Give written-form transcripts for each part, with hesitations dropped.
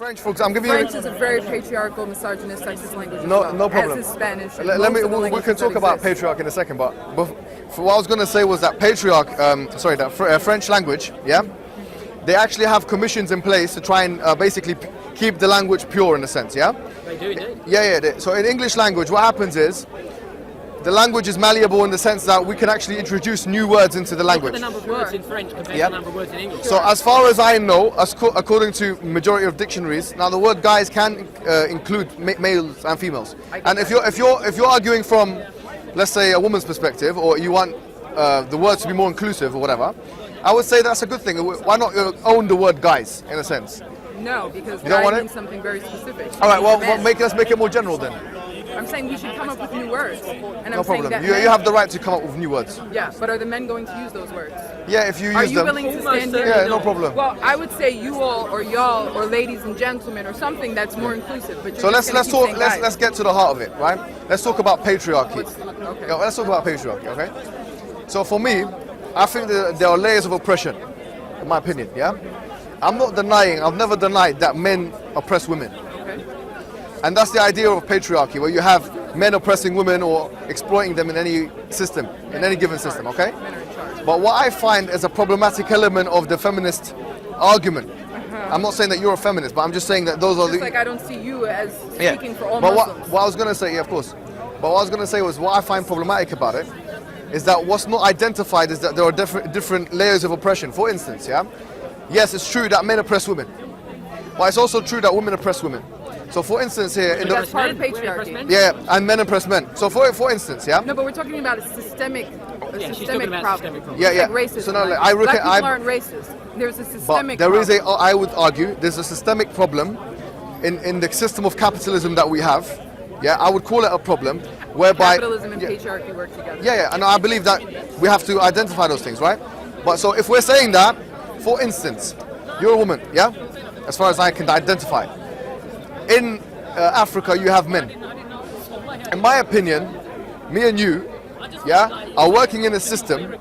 French, for example, I'm giving French is a very patriarchal, misogynist, sexist language. No problem. As is Spanish. We can talk about patriarch in a second, but what I was going to say was that French language, yeah, they actually have commissions in place to try and basically keep the language pure in a sense, yeah? They do indeed. Yeah. So in English language, what happens is, the language is malleable in the sense that we can actually introduce new words into the language. Look at the number of words in French compared to the number of words in English. So as far as I know, according to majority of dictionaries, now the word guys can include males and females. And if you're arguing from, let's say, a woman's perspective, or you want the words to be more inclusive or whatever, I would say that's a good thing. Why not own the word guys in a sense? No, because guy means something very specific. All right, well, let's make it more general then. I'm saying we should come up with new words. And no problem. You have the right to come up with new words. Yeah, but are the men going to use those words? Yeah, if you use them. Are you willing to stand here? Yeah, no problem. Well, I would say you all, or y'all, or ladies and gentlemen, or something that's more inclusive. But so let's get to the heart of it, right? Let's talk about patriarchy. Okay. Yeah, let's talk about patriarchy, okay? So for me, I think that there are layers of oppression, in my opinion. Yeah, I'm not denying. I've never denied that men oppress women. And that's the idea of patriarchy, where you have men oppressing women or exploiting them in any system, in any given system, okay? But what I find is a problematic element of the feminist argument. I'm not saying that you're a feminist, but I'm just saying that those are like I don't see you as speaking for all Muslims. What I was going to say, yeah, of course. But what I was going to say was what I find problematic about it is that what's not identified is that there are different layers of oppression. For instance, yeah? Yes, it's true that men oppress women. But it's also true that women oppress women. So for instance here in that's part of patriarchy. Yeah, and men oppress men. So for instance, yeah. No, but we're talking about a systemic problem. Yeah. Like racism. So no, like, black people aren't racist. There's a systemic problem. I would argue there's a systemic problem in the system of capitalism that we have. Yeah, I would call it a problem whereby capitalism and patriarchy work together. Yeah, and I believe that we have to identify those things, right? But so if we're saying that, for instance, you're a woman, yeah? As far as I can identify. In Africa, you have men. In my opinion, me and you, yeah, are working in a system,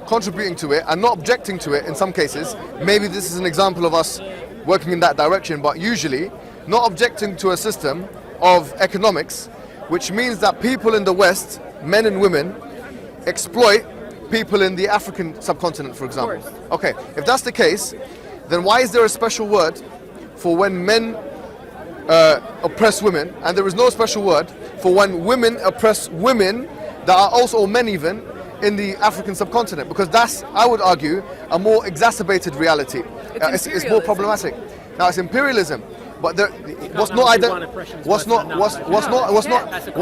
contributing to it and not objecting to it in some cases. Maybe this is an example of us working in that direction, but usually not objecting to a system of economics, which means that people in the West, men and women, exploit people in the African subcontinent, for example. Okay, if that's the case, then why is there a special word for when men oppress women, and there is no special word for when women oppress women that are also, or men even, in the African subcontinent? Because that's, I would argue, a more exacerbated reality. It's more problematic. Now it's imperialism, but what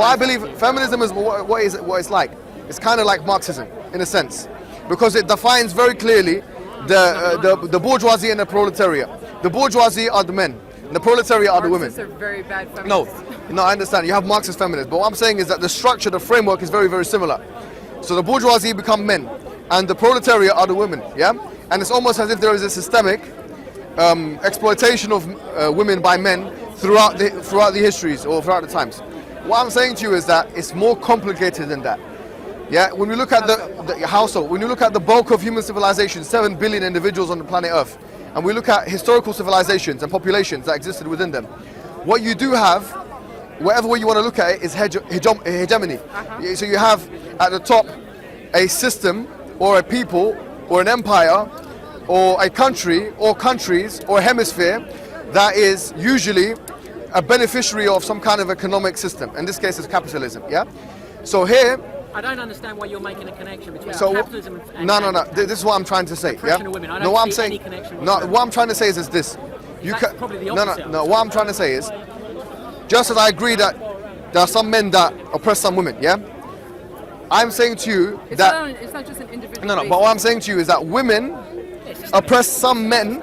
I believe feminism is what it's like. It's kind of like Marxism in a sense, because it defines very clearly the bourgeoisie and the proletariat. The bourgeoisie are the men. The proletariat are the women. Marxists are very bad feminists. No, I understand. You have Marxist feminists, but what I'm saying is that the structure, the framework is very, very similar. So the bourgeoisie become men, and the proletariat are the women. Yeah, and it's almost as if there is a systemic exploitation of women by men throughout the histories or throughout the times. What I'm saying to you is that it's more complicated than that. Yeah, when we look at the household, when you look at the bulk of human civilization, 7 billion individuals on the planet Earth, and we look at historical civilizations and populations that existed within them, what you do have, whatever way you want to look at it, is hegemony. So you have at the top a system or a people or an empire or a country or countries or a hemisphere that is usually a beneficiary of some kind of economic system. In this case, it's capitalism. Yeah. So here, I don't understand why you're making a connection between capitalism and no. This is what I'm trying to say. Yeah. No, what I'm saying. No, what I'm trying to say is this. Probably the opposite. No. What I'm trying to say is, just as I agree that there are some men that oppress some women. Yeah. I'm saying to you it's not just an individual. No. But what I'm saying to you is that women oppress some men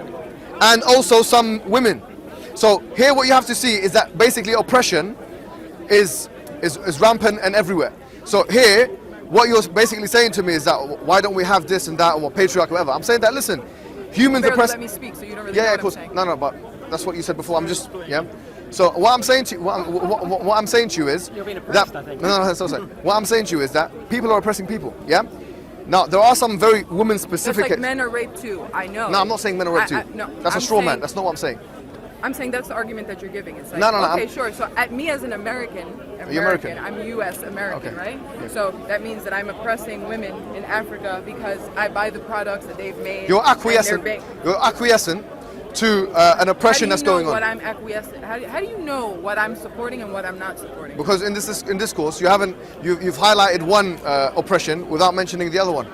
and also some women. So here, what you have to see is that basically oppression is rampant and everywhere. So here, what you're basically saying to me is that why don't we have this and that or patriarchy, whatever. I'm saying that, listen, humans oppress. Let me speak, so you don't really know what of course. I'm saying. No, but that's what you said before. I'm just So what I'm saying to you, what I'm saying to you is you're being oppressed, I think. No. Sorry. What I'm saying to you is that people are oppressing people. Yeah. Now there are some very women-specific. It's like men are raped too. I know. No, I'm not saying men are raped too. No, that's a straw man. That's not what I'm saying. I'm saying that's the argument that you're giving. It's like, No, okay, sure. So at me as an American, I'm U.S. American, Okay. right? Yeah. So that means that I'm oppressing women in Africa because I buy the products that they've made. You're acquiescent. You're acquiescent to an oppression that's going on. How do you know what I'm acquiescent? How do you know what I'm supporting and what I'm not supporting? Because in this course, you've highlighted one oppression without mentioning the other one.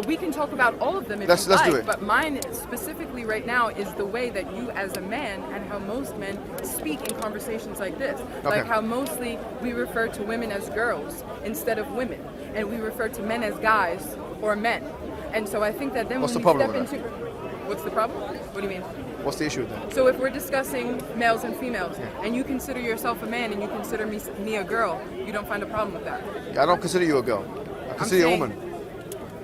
We can talk about all of them if Let's you like, do it. but mine specifically right now is the way that you as a man and how most men speak in conversations like this. Okay. Like how mostly we refer to women as girls instead of women, and we refer to men as guys or men. And so I think that then What's when the you problem step with into... What's the problem? What do you mean? What's the issue with that? So if we're discussing males and females, and you consider yourself a man and you consider me a girl, you don't find a problem with that? I don't consider you a girl. I consider you a woman.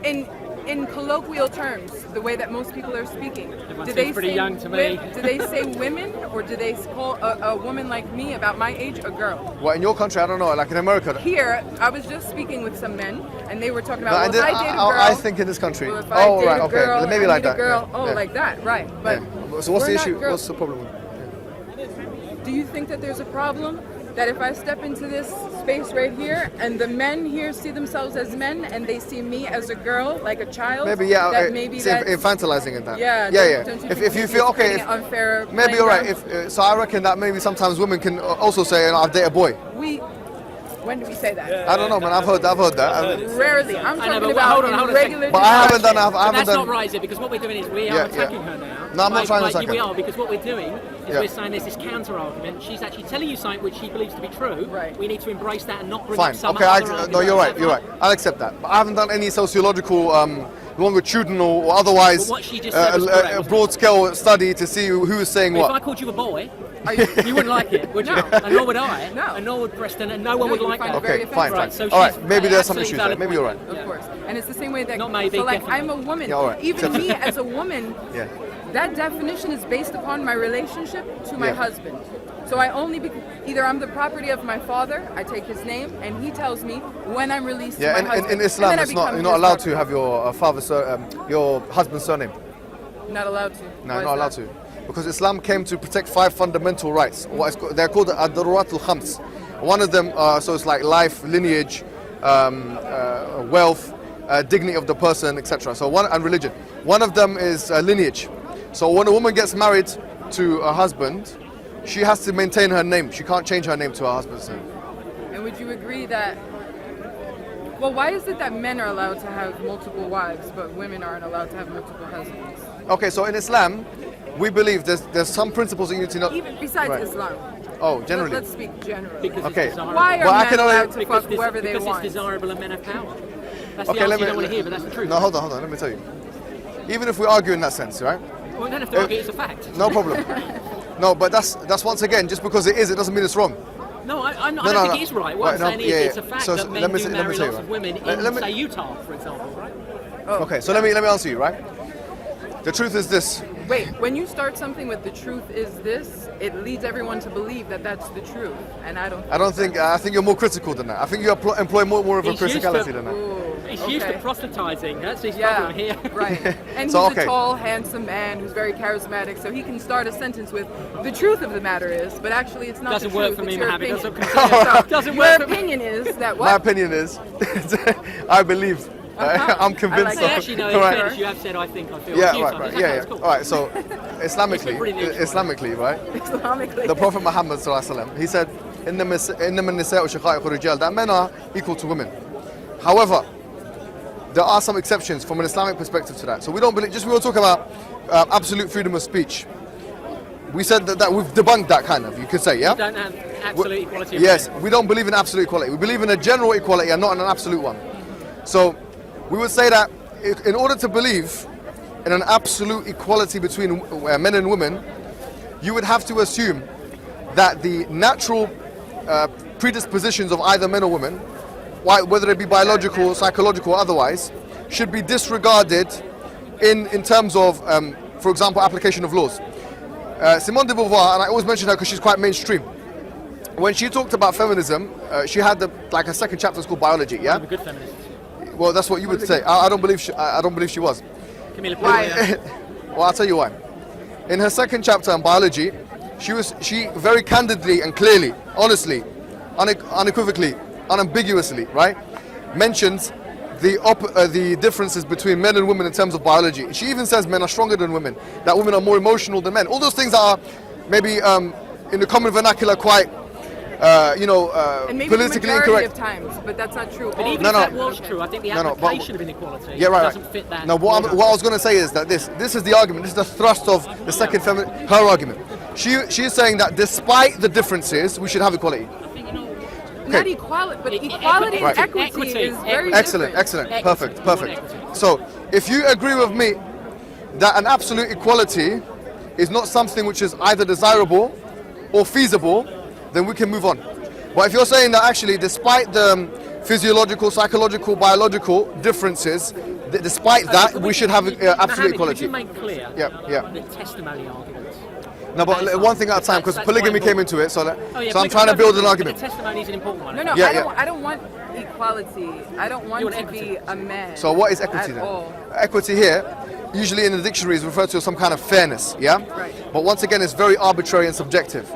In colloquial terms, the way that most people are speaking, Everyone seems pretty young to me. Do they say women, or do they call a woman like me about my age a girl? Well, in your country, I don't know. Like in America. Here, I was just speaking with some men, and they were talking about, No, well, if I date a girl... I think in this country. Well, if I date right, a okay. girl, Maybe I like need a that. girl, yeah. like that, right. But so what's the we're issue? not girls. What's the problem with Do you think that there's a problem that if I step into this space right here and the men here see themselves as men and they see me as a girl, like a child, Maybe, yeah, that okay. maybe See, that's... infantilizing in that. Yeah, yeah. Don't you If think you it's feel okay, creating an unfair maybe you're right. playing So I reckon that maybe sometimes women can also say, "I've dated a boy." When do we say that? I don't know, man. I've heard that. Rarely. I'm I know, talking but about hold on a regular second. But I haven't done. I But haven't that's done. not right, is it? Because what we're doing is we are Yeah, attacking yeah. her now. No, I'm not trying to attack We her. are, because what we're doing is Yeah. we're saying there's this counter argument. She's actually telling you something which she believes to be true. Right. We need to embrace that and not bring Fine. up some Okay. other argument. No, you're right. You're right. I'll accept that. But I haven't done any sociological, longitudinal or otherwise But what she just said was correct, wasn't it? broad-scale study to see who is saying If I what. called you a boy, you wouldn't like it, would you? No. And nor would I. No. And nor would Preston, and no one No, would you like find that. it very Okay. Fine. offensive. Fine. So All right. she's Maybe there's some absolutely issues there. valid Maybe point. you're right. Of course. And it's the same way that... Not maybe, So like, definitely. I'm a woman. Yeah, all right. Even me as a woman, Yeah. that definition is based upon my relationship to my Yeah. husband. So I only either I'm the property of my father, I take his name, and he tells me when I'm released Yeah. to my husband. In Islam, and then I it's not. become You're not his allowed to property. have your husband's surname. Not allowed to. No, Why you're is not allowed that? to. Because Islam came to protect 5 fundamental rights. They're called ad-darurat al-khams. One of them, so it's like life, lineage, wealth, dignity of the person, etc. So and religion. One of them is lineage. So when a woman gets married to a husband, she has to maintain her name. She can't change her name to her husband's name. And would you agree that... Well, why is it that men are allowed to have multiple wives, but women aren't allowed to have multiple husbands? Okay, so in Islam, we believe there's some principles that you need to know. Even besides Right. Islam. Oh, generally. Let's speak generally. Because Okay. it's desirable. Why are Well, I men can only- allowed to Because fuck whoever they because want? it's desirable and men have power. That's Okay, the let answer me. you don't want to hear, but that's the truth. No, hold on. Let me tell you. Even if we argue in that sense, right? Well, we don't have to argue, it's a fact. No problem. No, but that's once again, just because it is, it doesn't mean it's wrong. No, I No, don't no, think no. it is right. What Right, I'm saying no, is yeah, it's a yeah. fact So that men let me do say- let me marry say, lots right. of women in, Let me- say, Utah, for example, right? Okay, so let me answer you, right? The truth is this. Wait, when you start something with the truth is this, it leads everyone to believe that that's the truth, and I don't. I don't think. I think you're more critical than that. I think you employ more of a He's used to- criticality than that. He's used to proselytizing. That's his Yeah, problem here. right. And So, he's okay. a tall, handsome man who's very charismatic, so he can start a sentence with, "The truth of the matter is," but actually it's not Doesn't the work truth, for me, it's your Mohammed. opinion. Doesn't Doesn't Your work for me. opinion is that My what? opinion is, I believe. I'm convinced. I like So that. actually, no, All in right. fairness, you have said, I think, I feel. Yeah, a few right, times. right. That's Yeah, it's yeah. cool. All right. So, Islamically, pretty neutral. Islamically, right? Islamically. The Prophet Muhammad sallallahu alaihi wasallam, he said, "Innama an-nisa'u shaqa'iqu rijal," that men are equal to women. However, there are some exceptions from an Islamic perspective to that. So we don't believe. We will talk about absolute freedom of speech. We said that we've debunked that kind of. You could say, yeah. You don't have absolute equality of Yes, men. we don't believe in absolute equality. We believe in a general equality and not in an absolute one. So we would say that in order to believe in an absolute equality between men and women, you would have to assume that the natural predispositions of either men or women, whether it be biological, psychological, or otherwise, should be disregarded in terms of, for example, application of laws. Simone de Beauvoir, and I always mention her because she's quite mainstream. When she talked about feminism, she had a second chapter called biology. Yeah. I'm a good feminist. Well, that's what you would say. I don't believe she was. Camilla Why? Paglia. Well, I'll tell you why. in her second chapter on biology, she very candidly and clearly, honestly, unequivocally, unambiguously, right, mentions the differences between men and women in terms of biology. She even says men are stronger than women, that women are more emotional than men. All those things that are maybe in the common vernacular quite and maybe politically the majority incorrect. of times, but that's not true. But even No, if no. that was true, I think the application of inequality doesn't fit that. No, what I was going to say is that this is the argument. This is the thrust of the second her argument. She's saying that despite the differences, we should have equality. Not equality, but equality and equity is very excellent, different. excellent, perfect. So if you agree with me that an absolute equality is not something which is either desirable or feasible, then we can move on. But if you're saying that actually, despite the physiological, psychological, biological differences, despite that, we should have absolute equality. Could you make clear the testimony arguments? No, but one thing at a time, because polygamy came into it, so I'm trying to polygamy build an but argument. the testimony is an important one. No, Yeah, I don't want equality. I don't want to equity. be a man. So what is equity at then? all. Equity here, usually in the dictionary, is referred to as some kind of fairness, yeah? Right. But once again, it's very arbitrary and subjective.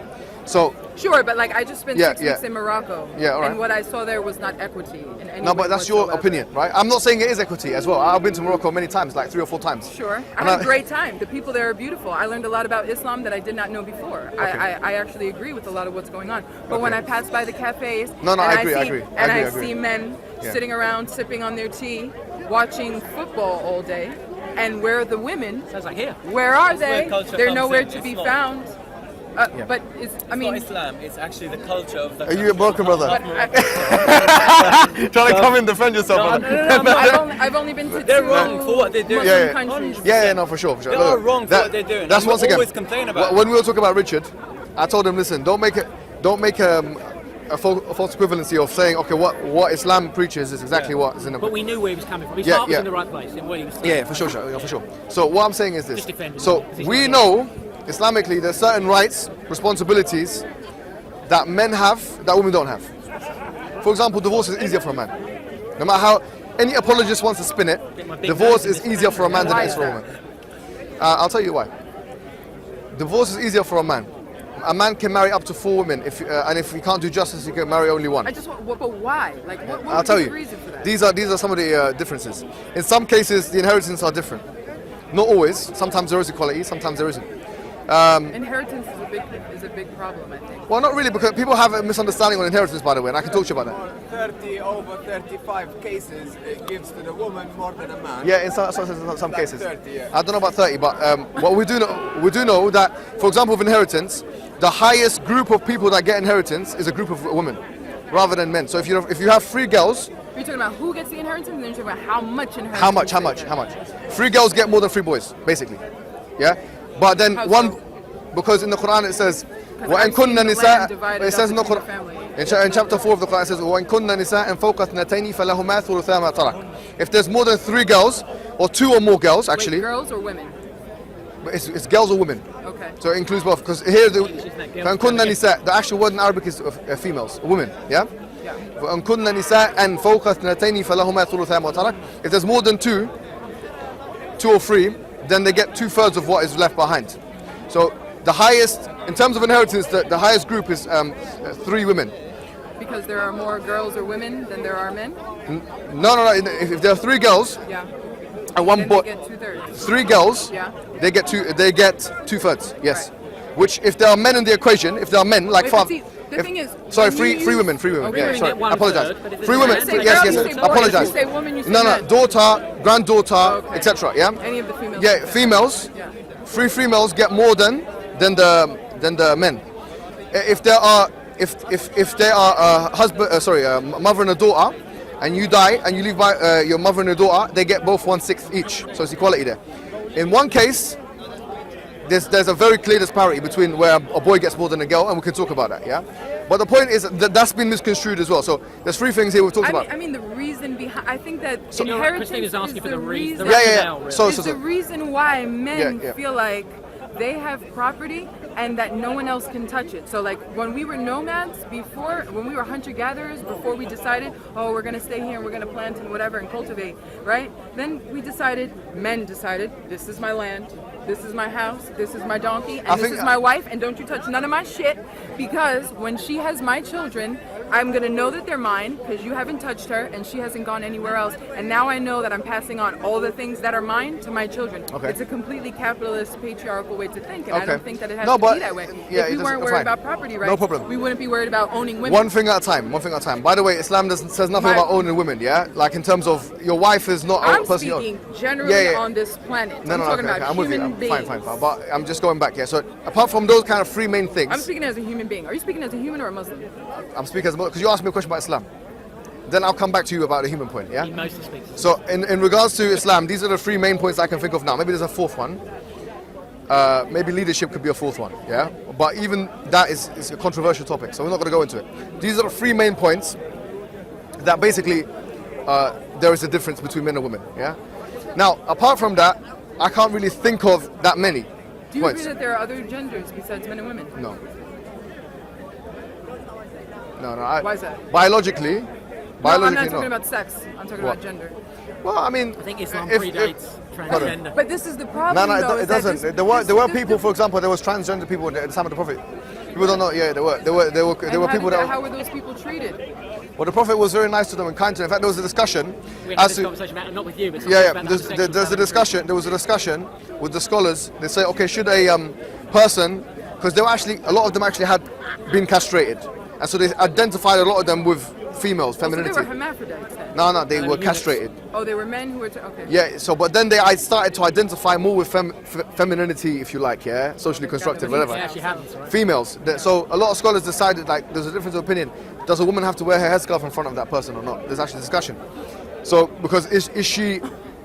So Sure, but like I just spent 6 weeks in Morocco, Yeah, all right. and what I saw there was not equity in any no, way but that's your whatsoever. opinion, right? I'm not saying it is equity as well. I've been to Morocco many times, like 3 or 4 times. Sure, I And had a great time. The people there are beautiful. I learned a lot about Islam that I did not know before. I actually agree with a lot of what's going on. But when I pass by the cafes, I see men sitting around sipping on their tea, watching football all day, and where are the women? Sounds like here. Where are they? culture They're comes nowhere in. to It's be not. found. But It's not Islam, it's actually the culture of the Are you a broken brother? But Trying to come and defend yourself, brother. I've only been to They're 2 wrong for what they're doing. Muslim Yeah. countries. Yeah, no, for sure. They are wrong for what they're doing. That's And once we again. always complain about When we were talking about Richard, I told him, listen, don't make a false equivalency of saying, okay, what Islam preaches is exactly what is in the But we knew where he was coming from. His Yeah, heart was yeah. in the right place. In what he was saying. Yeah, for sure, for sure. So what I'm saying is this. Just defend him, So because he's we not know, Islamically, there's certain rights, responsibilities that men have that women don't have. For example, divorce is easier for a man. No matter how any apologist wants to spin it, divorce is easier for a man than it is for a woman. I'll tell you why. Divorce is easier for a man. A man can marry up to 4 women, and if he can't do justice, he can marry only one. But why? Like, what I'll would tell be you. the reason for that? These are some of the differences. In some cases, the inheritance are different. Not always. Sometimes there is equality. Sometimes there isn't. Inheritance is a big problem, I think. Well, not really, because people have a misunderstanding on inheritance, by the way, and I can talk to you about that. 35 cases, it gives to the woman more than a man. Yeah, in some cases. 30, yeah. I don't know about 30, but what we do know that, for example, with inheritance, the highest group of people that get inheritance is a group of women, rather than men. So if you have 3 girls, You're talking about who gets the inheritance, and then you're talking about how much inheritance. how much? 3 girls get more than 3 boys, basically. Yeah, but then How one, so? because in the Quran it says, Because I've seen the land divided it says in the up between Quran, the family. in chapter 4 of the Quran it says, وَإِن كُنَّ نِسَاءً فَوْقَ اثْنَتَيْنِ فَلَهُمَا ثُلُثَا مَا تَرَكَ. If there's more than 3 girls, or 2 or more girls, actually, Wait, girls or women? it's girls or women. Okay. So it includes both, because here فَإِن كُنَّ نِسَاء, the actual word in Arabic is females, women, yeah? Yeah. وَإِن كُنَّ نِسَاءً فَوْقَ اثْنَتَيْنِ فَلَهُمَا ثُلُثَا مَا تَرَكَ. If there's more than 2 or 3, then they get 2/3 of what is left behind. So the highest, in terms of inheritance, the highest group is 3 women. Because there are more girls or women than there are men? No. If there are 3 girls Yeah. and 1 Then boy, they get 2/3. 3 girls, Yeah. they get 2/3. Yes. Which, if there are men in the equation, if there are men like Wait, but five, see, the thing is, sorry, when three you women. Okay, Yeah, you sorry, get one I apologize. third, but if 3 it's women. a man, say Yes, girl, yes. you say boy. Apologize. If you say woman, you say No, man. daughter, granddaughter, Okay. etc. Yeah. Any of the females? Yeah, females. Yeah. 3 females get more than the men. If there are a husband, a mother and a daughter, and you die and you leave by your mother and your daughter, they get both 1/6 each. So it's equality there. In one case, there's a very clear disparity between where a boy gets more than a girl, and we can talk about that. Yeah. But the point is that that's been misconstrued as well. So there's 3 things here we've talked about. I mean, the reason behind, I think that So inheritance Christina's asking is for the the reason. reason. Yeah. So It's the reason why men Yeah. feel like they have property and that no one else can touch it. So like when we were nomads before, when we were hunter-gatherers, before we decided, oh, we're going to stay here and we're going to plant and whatever and cultivate, right? Then men decided, this is my land, this is my house, this is my donkey, and this is my wife, and don't you touch none of my shit, because when she has my children, I'm going to know that they're mine because you haven't touched her and she hasn't gone anywhere else. And now I know that I'm passing on all the things that are mine to my children. Okay. It's a completely capitalist, patriarchal way to think, and I don't think that it has to be that way. Yeah, if we weren't worried about property rights, no problem. we wouldn't be worried about owning women. One thing at a time, one thing at a time. By the way, Islam says nothing about owning women, yeah? Like in terms of your wife is not a person I'm speaking generally on this planet. I'm talking about I'm human beings. Fine. But I'm just going back, yeah? So apart from those kind of three main things. I'm speaking as a human being. Are you speaking as a human or a Muslim? I'm speaking as a Muslim, because you asked me a question about Islam. Then I'll come back to you about the human point, yeah? He mostly speaks. So in regards to Islam, these are the three main points I can think of now. Maybe there's a fourth one. Maybe leadership could be a fourth one, yeah? But even that is a controversial topic, so we're not going to go into it. These are the three main points that basically there is a difference between men and women, yeah? Now, apart from that, I can't really think of that many Do you points. agree that there are other genders besides men and women? No. Why is that? Biologically, I'm not talking about sex. I'm talking about gender. Well, I mean, I think Islam predates transgender. But this is the problem. No, it doesn't. There were people, for example, there was transgender people at the time of the Prophet. People don't know. Yeah, there were people that. How were those people treated? Well, the Prophet was very nice to them and kind to them. In fact, there was a discussion. We had this conversation about, not with you, but there's a discussion. There was a discussion with the scholars. They say, okay, should a person, because they were actually, a lot of them actually had been castrated, and so they identified a lot of them with females, femininity. So they were hermaphrodites then? No, they were castrated. Oh, they were men who were, okay. Yeah, so, but then I started to identify more with femininity, if you like, yeah? Socially constructed, whatever. Actually happens, right? Females. So a lot of scholars decided, like, there's a difference of opinion. Does a woman have to wear her headscarf in front of that person or not? There's actually discussion. So, because is she,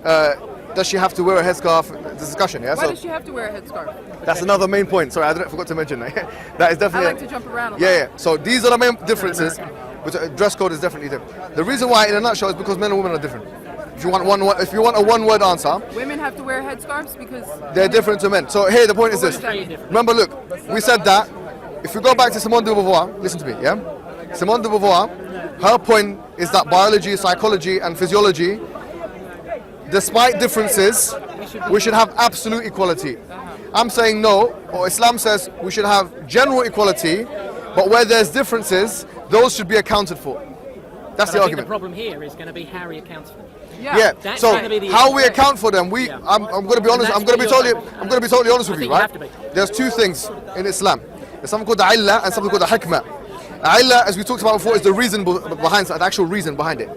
does she have to wear a headscarf? There's discussion, yeah? Why does she have to wear a headscarf? That's another main point. Sorry, I forgot to mention that. That is definitely... I like to jump around a lot. Yeah. So these are the main differences. But dress code is definitely different. The reason why, in a nutshell, is because men and women are different. If you want a one-word answer, women have to wear headscarves because they're different to men. So here, the point is this. Remember, look, we said that if you go back to Simone de Beauvoir, listen to me, yeah? Simone de Beauvoir, her point is that biology, psychology, and physiology, despite differences, we should have absolute equality. I'm saying no, or Islam says we should have general equality, but where there's differences, those should be accounted for. That's the argument. The problem here is going to be how he accounts for them. Yeah. So how we account for them, I'm going to be honest. I'm going to be totally honest with you, right? There's two things in Islam. There's something called the illah and something called the hikmah. Illah, as we talked about before, is the reason behind the actual reason behind it.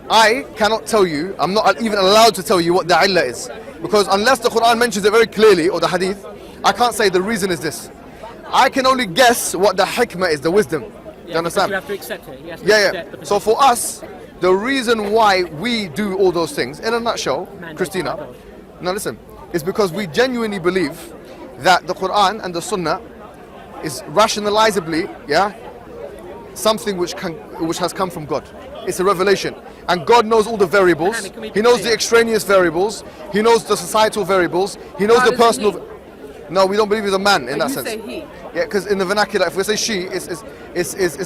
I cannot tell you. I'm not even allowed to tell you what the illah is, because unless the Quran mentions it very clearly or the hadith, I can't say the reason is this. I can only guess what the hikmah is, the wisdom. Do you understand? You have to accept it. Yeah. So for us, the reason why we do all those things, in a nutshell, Christina, now listen, is because we genuinely believe that the Quran and the Sunnah is rationalizably, something which has come from God. It's a revelation, and God knows all the variables. He knows the extraneous variables. He knows the societal variables. He knows the personal. No, we don't believe he's a man in that sense. You say he. Yeah, because in the vernacular, if we say she, it's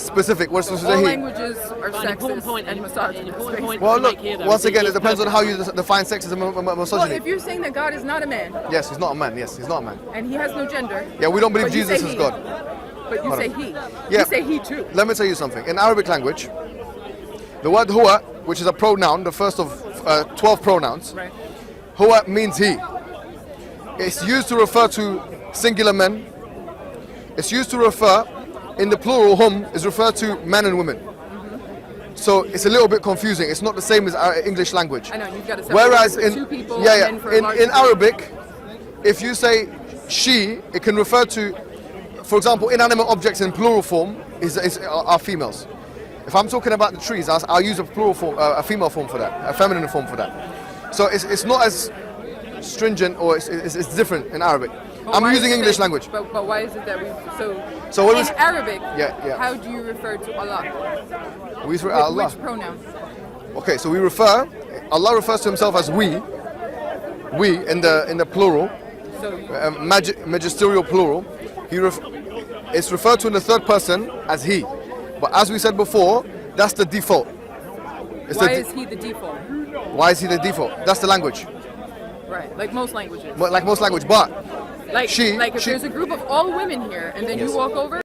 specific. We're supposed to say he. All languages are sexist and misogynist. Well, look, once again, it depends on how you define sexism and misogyny. Well, if you're saying that God is not a man. Yes, he's not a man. Yes, he's not a man. And he has no gender. Yeah, we don't believe Jesus is God. But you say he. Yeah. You say he too. Let me tell you something. In Arabic language, the word huwa, which is a pronoun, the first of 12 pronouns, right. Huwa means he. It's used to refer to singular men. It's used to refer, in the plural, hum is referred to men and women. So it's a little bit confusing. It's not the same as our English language. I know, you've got to separate whereas for in two people in in Arabic, if you say she, it can refer to, for example, inanimate objects in plural form are females. If I'm talking about the trees, I'll use a plural form, a female form for that, a feminine form for that. So it's not as stringent, or it's different in Arabic. I'm using English language. But why is it that we so in Arabic? Yeah. How do you refer to Allah? We refer to Allah. Which pronoun? Okay, so Allah refers to himself as we in the plural, magisterial plural. It's referred to in the third person as he. But as we said before, that's the default. Why is he the default? Why is he the default? That's the language. Right, like most languages. Like most language, but like if there's a group of all women here and then you walk over.